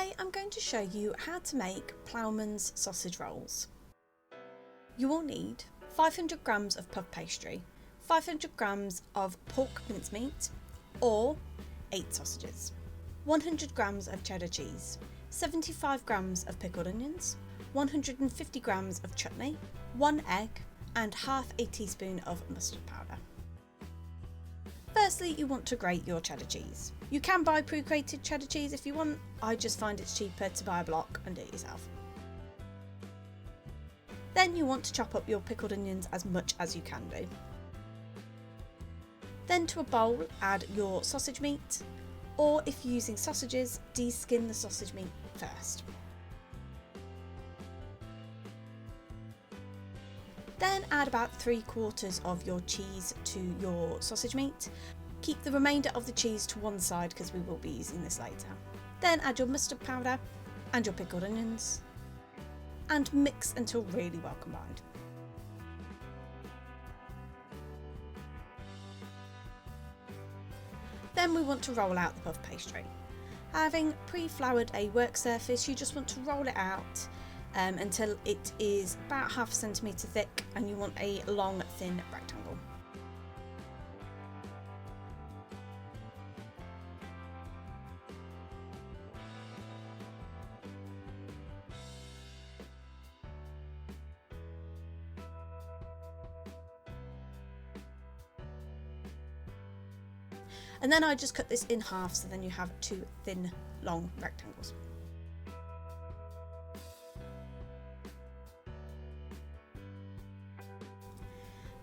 Today I'm going to show you how to make Ploughmans Sausage Rolls. You will need 500 grams of puff pastry, 500 grams of pork mincemeat or 8 sausages, 100 grams of cheddar cheese, 75 grams of pickled onions, 150 grams of chutney, 1 egg and half a teaspoon of mustard powder. Firstly, you want to grate your cheddar cheese. You can buy pre-grated cheddar cheese if you want. I just find it's cheaper to buy a block and do it yourself. Then you want to chop up your pickled onions as much as you can do. Then to a bowl add your sausage meat, or if you're using sausages, de-skin the sausage meat first. Then add about 3/4 of your cheese to your sausage meat. Keep the remainder of the cheese to one side because we will be using this later. Then add your mustard powder and your pickled onions and mix until really well combined. Then we want to roll out the puff pastry. Having pre-floured a work surface, you just want to roll it out until it is about half a centimetre thick and you want a long thin rectangle. And then I just cut this in half so then you have 2 thin long rectangles.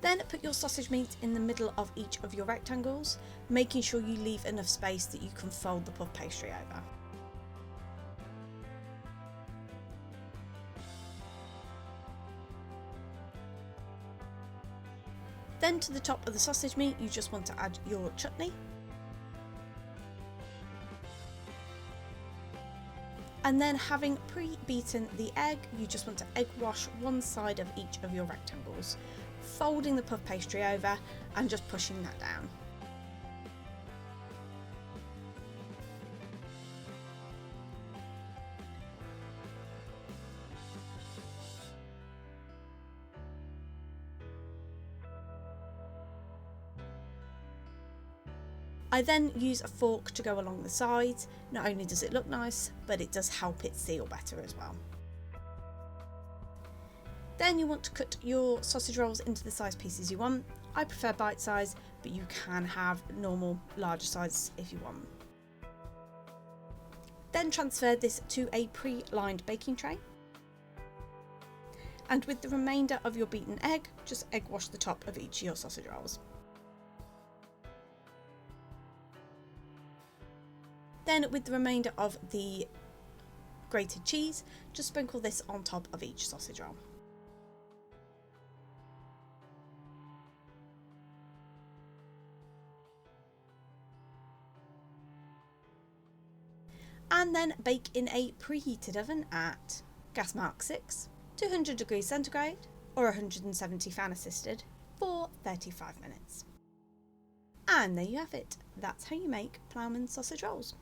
Then put your sausage meat in the middle of each of your rectangles, making sure you leave enough space that you can fold the puff pastry over. Then to the top of the sausage meat you just want to add your chutney. And then having pre-beaten the egg, you just want to egg wash one side of each of your rectangles, folding the puff pastry over and just pushing that down. I then use a fork to go along the sides. Not only does it look nice, but it does help it seal better as well. Then you want to cut your sausage rolls into the size pieces you want. I prefer bite size, but you can have normal larger size if you want. Then transfer this to a pre-lined baking tray. And with the remainder of your beaten egg, just egg wash the top of each of your sausage rolls. Then with the remainder of the grated cheese, just sprinkle this on top of each sausage roll. And then bake in a preheated oven at gas mark 6, 200 degrees centigrade or 170 fan assisted for 35 minutes. And there you have it. That's how you make Ploughmans sausage rolls.